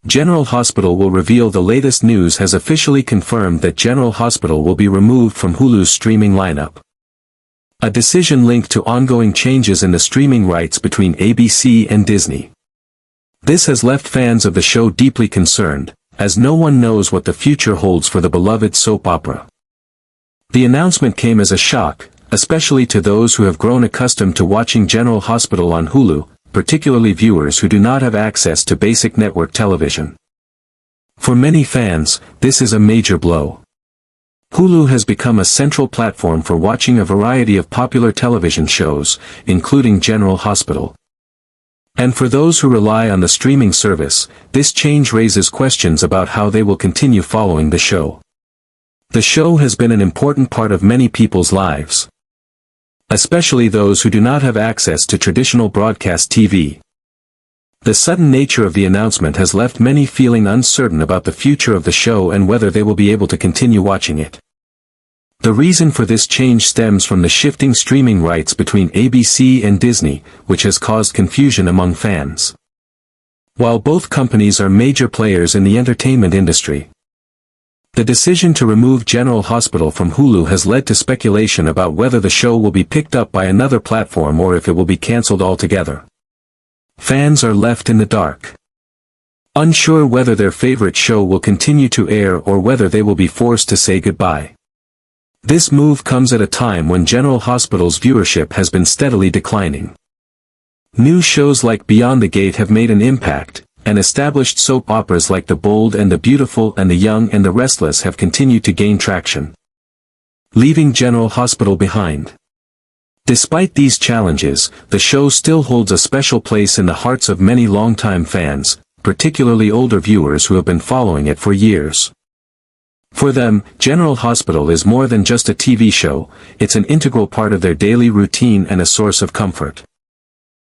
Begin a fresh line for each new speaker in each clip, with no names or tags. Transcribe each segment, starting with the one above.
General Hospital will reveal the latest news has officially confirmed that General Hospital will be removed from Hulu's streaming lineup. A decision linked to ongoing changes in the streaming rights between ABC and Disney. This has left fans of the show deeply concerned, as no one knows what the future holds for the beloved soap opera. The announcement came as a shock, especially to those who have grown accustomed to watching General Hospital on Hulu, particularly viewers who do not have access to basic network television. For many fans, this is a major blow. Hulu has become a central platform for watching a variety of popular television shows, including General Hospital. And for those who rely on the streaming service, this change raises questions about how they will continue following the show. The show has been an important part of many people's lives, especially those who do not have access to traditional broadcast TV. The sudden nature of the announcement has left many feeling uncertain about the future of the show and whether they will be able to continue watching it. The reason for this change stems from the shifting streaming rights between ABC and Disney, which has caused confusion among fans. While both companies are major players in the entertainment industry, the decision to remove General Hospital from Hulu has led to speculation about whether the show will be picked up by another platform or if it will be cancelled altogether. Fans are left in the dark, unsure whether their favorite show will continue to air or whether they will be forced to say goodbye. This move comes at a time when General Hospital's viewership has been steadily declining. New shows like Beyond the Gate have made an impact, and established soap operas like The Bold and the Beautiful and The Young and the Restless have continued to gain traction, leaving General Hospital behind. Despite these challenges, the show still holds a special place in the hearts of many longtime fans, particularly older viewers who have been following it for years. For them, General Hospital is more than just a TV show, it's an integral part of their daily routine and a source of comfort.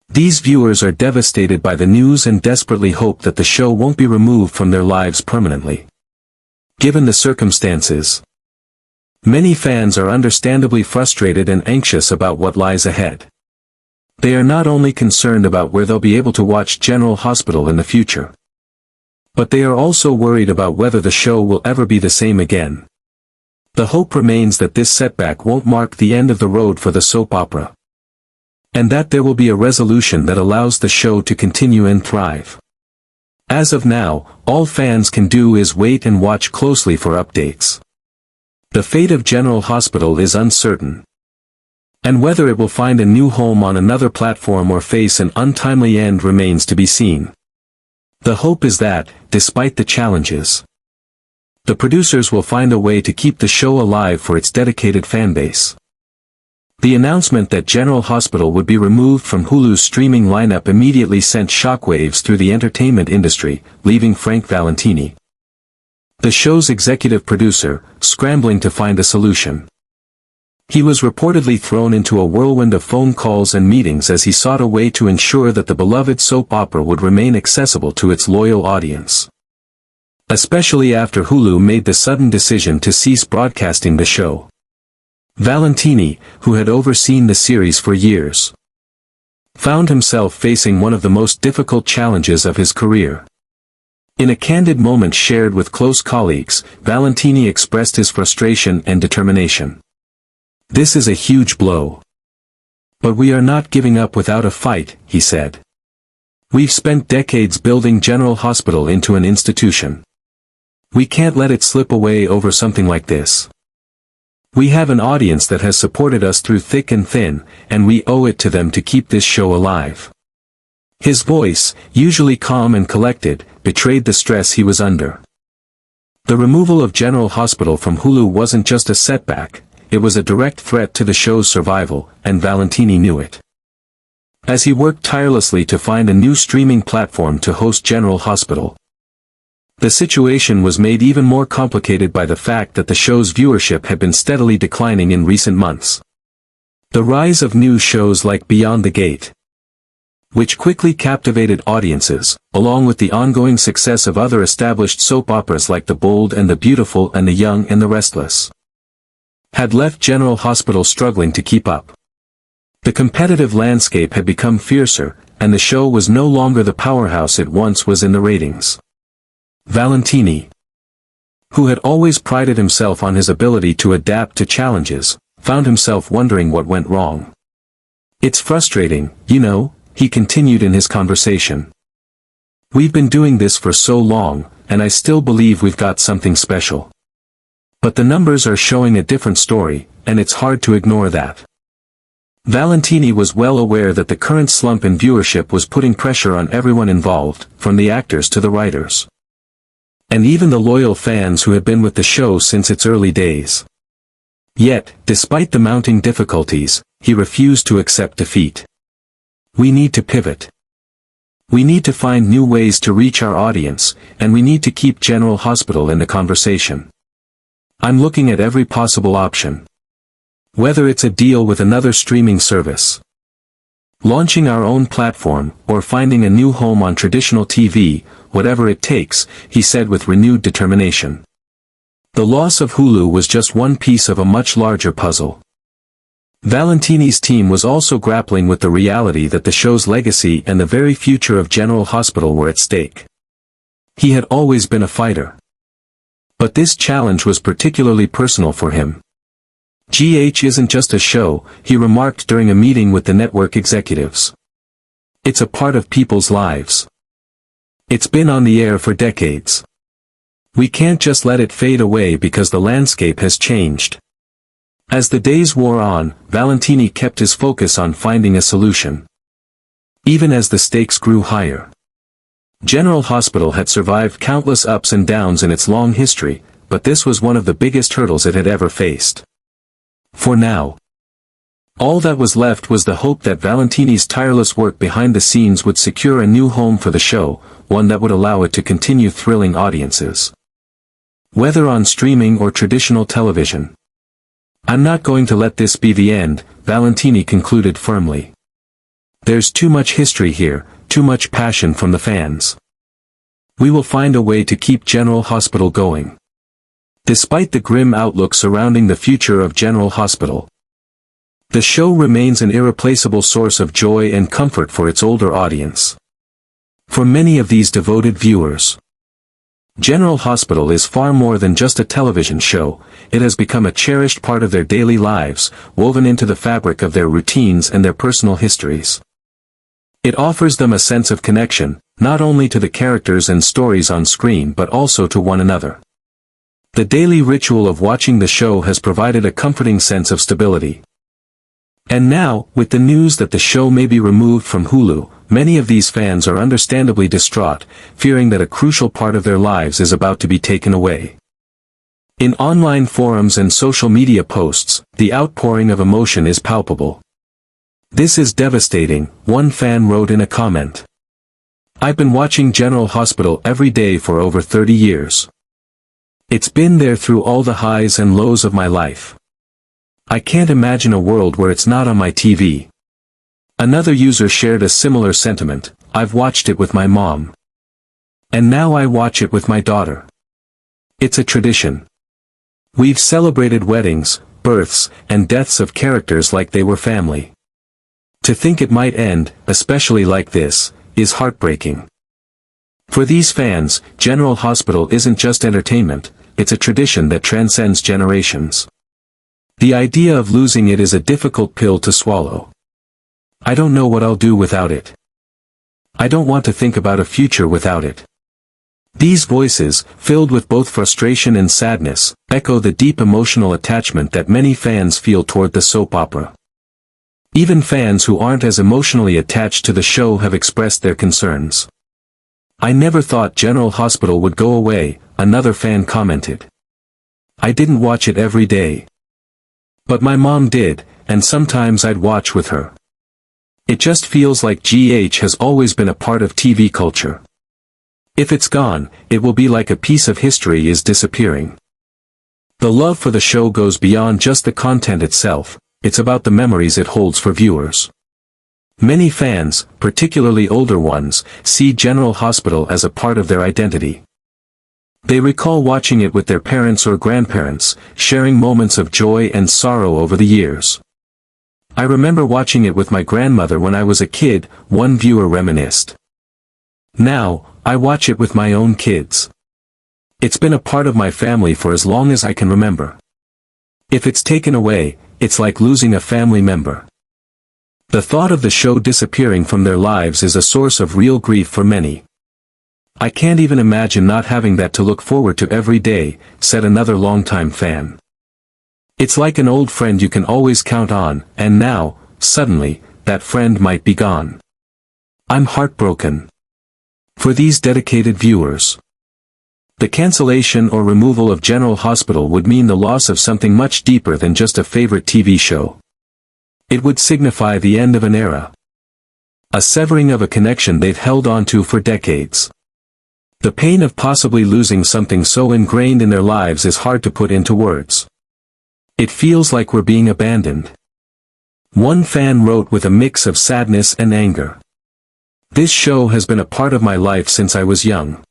These viewers are devastated by the news and desperately hope that the show won't be removed from their lives permanently. Given the circumstances, many fans are understandably frustrated and anxious about what lies ahead. They are not only concerned about where they'll be able to watch General Hospital in the future, but they are also worried about whether the show will ever be the same again. The hope remains that this setback won't mark the end of the road for the soap opera, and that there will be a resolution that allows the show to continue and thrive. As of now, all fans can do is wait and watch closely for updates. The fate of General Hospital is uncertain, and whether it will find a new home on another platform or face an untimely end remains to be seen. The hope is that, despite the challenges, the producers will find a way to keep the show alive for its dedicated fanbase. The announcement that General Hospital would be removed from Hulu's streaming lineup immediately sent shockwaves through the entertainment industry, leaving Frank Valentini, the show's executive producer, scrambling to find a solution. He was reportedly thrown into a whirlwind of phone calls and meetings as he sought a way to ensure that the beloved soap opera would remain accessible to its loyal audience, especially after Hulu made the sudden decision to cease broadcasting the show. Valentini, who had overseen the series for years, found himself facing one of the most difficult challenges of his career. In a candid moment shared with close colleagues, Valentini expressed his frustration and determination. "This is a huge blow. But we are not giving up without a fight," he said. "We've spent decades building General Hospital into an institution. We can't let it slip away over something like this. We have an audience that has supported us through thick and thin, and we owe it to them to keep this show alive." His voice, usually calm and collected, betrayed the stress he was under. The removal of General Hospital from Hulu wasn't just a setback, it was a direct threat to the show's survival, and Valentini knew it. As he worked tirelessly to find a new streaming platform to host General Hospital, the situation was made even more complicated by the fact that the show's viewership had been steadily declining in recent months. The rise of new shows like Beyond the Gate, which quickly captivated audiences, along with the ongoing success of other established soap operas like The Bold and the Beautiful and The Young and the Restless, had left General Hospital struggling to keep up. The competitive landscape had become fiercer, and the show was no longer the powerhouse it once was in the ratings. Valentini, who had always prided himself on his ability to adapt to challenges, found himself wondering what went wrong. "It's frustrating, you know," he continued in his conversation. "We've been doing this for so long, and I still believe we've got something special. But the numbers are showing a different story, and it's hard to ignore that." Valentini was well aware that the current slump in viewership was putting pressure on everyone involved, from the actors to the writers, and even the loyal fans who had been with the show since its early days. Yet, despite the mounting difficulties, he refused to accept defeat. "We need to pivot. We need to find new ways to reach our audience, and we need to keep General Hospital in the conversation. I'm looking at every possible option. Whether it's a deal with another streaming service, launching our own platform, or finding a new home on traditional TV, whatever it takes," he said with renewed determination. The loss of Hulu was just one piece of a much larger puzzle. Valentini's team was also grappling with the reality that the show's legacy and the very future of General Hospital were at stake. He had always been a fighter, but this challenge was particularly personal for him. "GH isn't just a show," he remarked during a meeting with the network executives. "It's a part of people's lives. It's been on the air for decades. We can't just let it fade away because the landscape has changed." As the days wore on, Valentini kept his focus on finding a solution, even as the stakes grew higher. General Hospital had survived countless ups and downs in its long history, but this was one of the biggest hurdles it had ever faced. For now, all that was left was the hope that Valentini's tireless work behind the scenes would secure a new home for the show, one that would allow it to continue thrilling audiences, whether on streaming or traditional television. "I'm not going to let this be the end," Valentini concluded firmly. "There's too much history here, too much passion from the fans. We will find a way to keep General Hospital going." Despite the grim outlook surrounding the future of General Hospital, the show remains an irreplaceable source of joy and comfort for its older audience. For many of these devoted viewers, General Hospital is far more than just a television show. It has become a cherished part of their daily lives, woven into the fabric of their routines and their personal histories. It offers them a sense of connection, not only to the characters and stories on screen but also to one another. The daily ritual of watching the show has provided a comforting sense of stability. And now, with the news that the show may be removed from Hulu, many of these fans are understandably distraught, fearing that a crucial part of their lives is about to be taken away. In online forums and social media posts, the outpouring of emotion is palpable. "This is devastating," one fan wrote in a comment. "I've been watching General Hospital every day for over 30 years. It's been there through all the highs and lows of my life. I can't imagine a world where it's not on my TV." Another user shared a similar sentiment. "I've watched it with my mom. And now I watch it with my daughter. It's a tradition. We've celebrated weddings, births, and deaths of characters like they were family. To think it might end, especially like this, is heartbreaking." For these fans, General Hospital isn't just entertainment, it's a tradition that transcends generations. The idea of losing it is a difficult pill to swallow. "I don't know what I'll do without it. I don't want to think about a future without it." These voices, filled with both frustration and sadness, echo the deep emotional attachment that many fans feel toward the soap opera. Even fans who aren't as emotionally attached to the show have expressed their concerns. "I never thought General Hospital would go away," another fan commented. "I didn't watch it every day. But my mom did, and sometimes I'd watch with her. It just feels like GH has always been a part of TV culture. If it's gone, it will be like a piece of history is disappearing." The love for the show goes beyond just the content itself, it's about the memories it holds for viewers. Many fans, particularly older ones, see General Hospital as a part of their identity. They recall watching it with their parents or grandparents, sharing moments of joy and sorrow over the years. "I remember watching it with my grandmother when I was a kid," one viewer reminisced. "Now, I watch it with my own kids. It's been a part of my family for as long as I can remember. If it's taken away, it's like losing a family member. The thought of the show disappearing from their lives is a source of real grief for many. I can't even imagine not having that to look forward to every day, said another longtime fan. It's like an old friend you can always count on, and now, suddenly, that friend might be gone. I'm heartbroken. For these dedicated viewers, the cancellation or removal of General Hospital would mean the loss of something much deeper than just a favorite TV show. It would signify the end of an era. A severing of a connection they've held on to for decades. The pain of possibly losing something so ingrained in their lives is hard to put into words. It feels like we're being abandoned. One fan wrote with a mix of sadness and anger. This show has been a part of my life since I was young.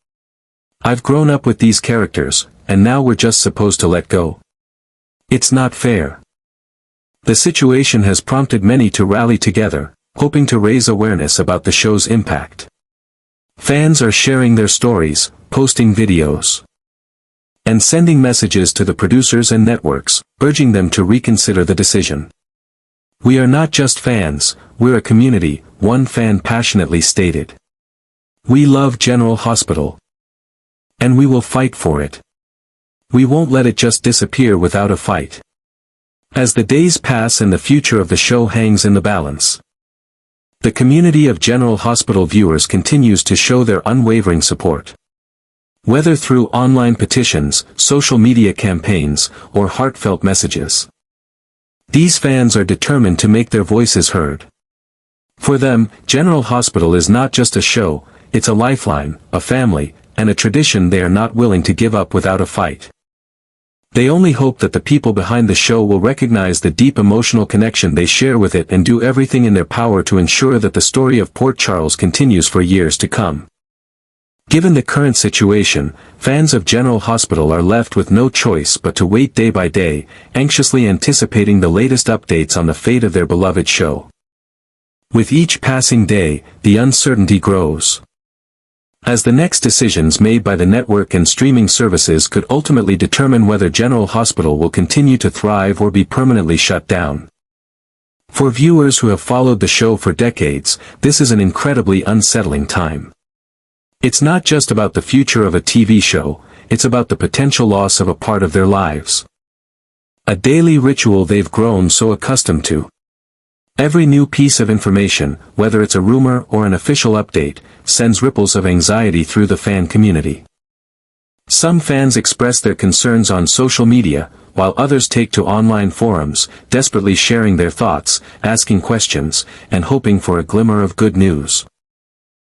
I've grown up with these characters, and now we're just supposed to let go. It's not fair. The situation has prompted many to rally together, hoping to raise awareness about the show's impact. Fans are sharing their stories, posting videos, and sending messages to the producers and networks, urging them to reconsider the decision. We are not just fans, we're a community, one fan passionately stated. We love General Hospital. And we will fight for it. We won't let it just disappear without a fight. As the days pass and the future of the show hangs in the balance, the community of General Hospital viewers continues to show their unwavering support. Whether through online petitions, social media campaigns, or heartfelt messages, these fans are determined to make their voices heard. For them, General Hospital is not just a show, it's a lifeline, a family, and a tradition they are not willing to give up without a fight. They only hope that the people behind the show will recognize the deep emotional connection they share with it and do everything in their power to ensure that the story of Port Charles continues for years to come. Given the current situation, fans of General Hospital are left with no choice but to wait day by day, anxiously anticipating the latest updates on the fate of their beloved show. With each passing day, the uncertainty grows, as the next decisions made by the network and streaming services could ultimately determine whether General Hospital will continue to thrive or be permanently shut down. For viewers who have followed the show for decades, this is an incredibly unsettling time. It's not just about the future of a TV show, it's about the potential loss of a part of their lives. A daily ritual they've grown so accustomed to. Every new piece of information, whether it's a rumor or an official update, sends ripples of anxiety through the fan community. Some fans express their concerns on social media, while others take to online forums, desperately sharing their thoughts, asking questions, and hoping for a glimmer of good news.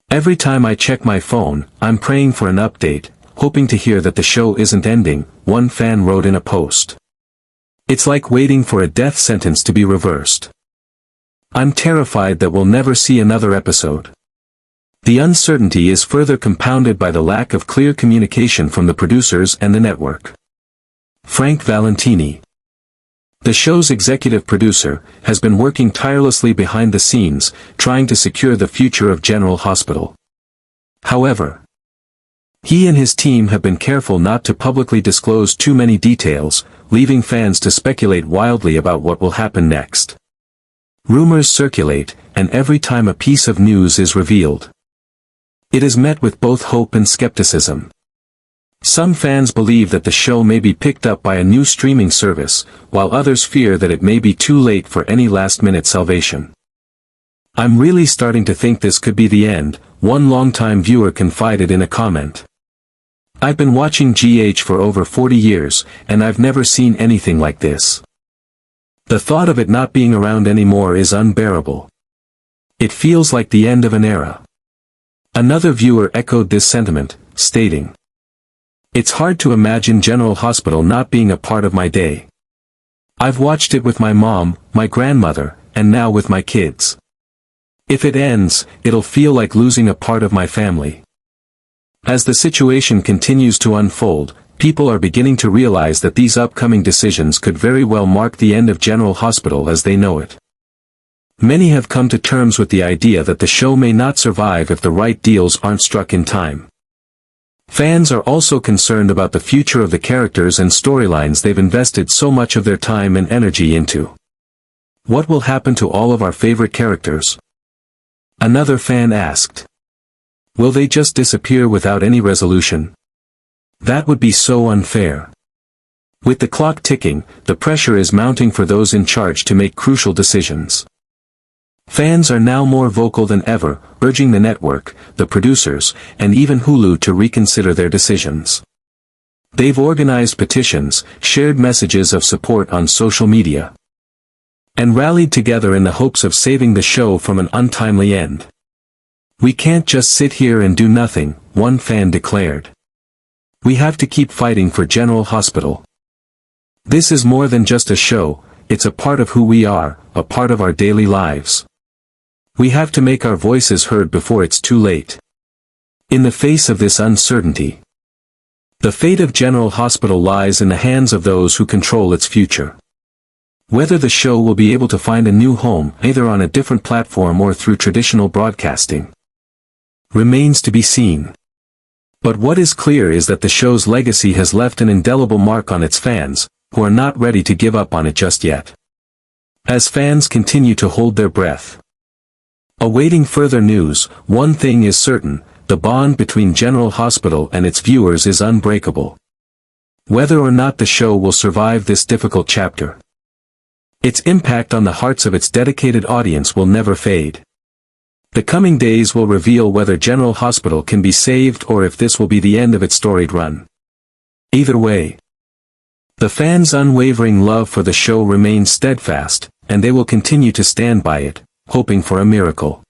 Every time I check my phone, I'm praying for an update, hoping to hear that the show isn't ending, one fan wrote in a post. It's like waiting for a death sentence to be reversed. I'm terrified that we'll never see another episode. The uncertainty is further compounded by the lack of clear communication from the producers and the network. Frank Valentini, the show's executive producer, has been working tirelessly behind the scenes, trying to secure the future of General Hospital. However, he and his team have been careful not to publicly disclose too many details, leaving fans to speculate wildly about what will happen next. Rumors circulate, and every time a piece of news is revealed, it is met with both hope and skepticism. Some fans believe that the show may be picked up by a new streaming service, while others fear that it may be too late for any last-minute salvation. I'm really starting to think this could be the end, one longtime viewer confided in a comment. I've been watching GH for over 40 years, and I've never seen anything like this. The thought of it not being around anymore is unbearable. It feels like the end of an era. Another viewer echoed this sentiment, stating, "It's hard to imagine General Hospital not being a part of my day. I've watched it with my mom, my grandmother, and now with my kids. If it ends, it'll feel like losing a part of my family." As the situation continues to unfold, people are beginning to realize that these upcoming decisions could very well mark the end of General Hospital as they know it. Many have come to terms with the idea that the show may not survive if the right deals aren't struck in time. Fans are also concerned about the future of the characters and storylines they've invested so much of their time and energy into. What will happen to all of our favorite characters? Another fan asked. Will they just disappear without any resolution? That would be so unfair. With the clock ticking, the pressure is mounting for those in charge to make crucial decisions. Fans are now more vocal than ever, urging the network, the producers, and even Hulu to reconsider their decisions. They've organized petitions, shared messages of support on social media, and rallied together in the hopes of saving the show from an untimely end. We can't just sit here and do nothing, one fan declared. We have to keep fighting for General Hospital. This is more than just a show, it's a part of who we are, a part of our daily lives. We have to make our voices heard before it's too late. In the face of this uncertainty, the fate of General Hospital lies in the hands of those who control its future. Whether the show will be able to find a new home, either on a different platform or through traditional broadcasting, remains to be seen. But what is clear is that the show's legacy has left an indelible mark on its fans, who are not ready to give up on it just yet. As fans continue to hold their breath, awaiting further news, one thing is certain, the bond between General Hospital and its viewers is unbreakable. Whether or not the show will survive this difficult chapter, its impact on the hearts of its dedicated audience will never fade. The coming days will reveal whether General Hospital can be saved or if this will be the end of its storied run. Either way, the fans' unwavering love for the show remains steadfast, and they will continue to stand by it, hoping for a miracle.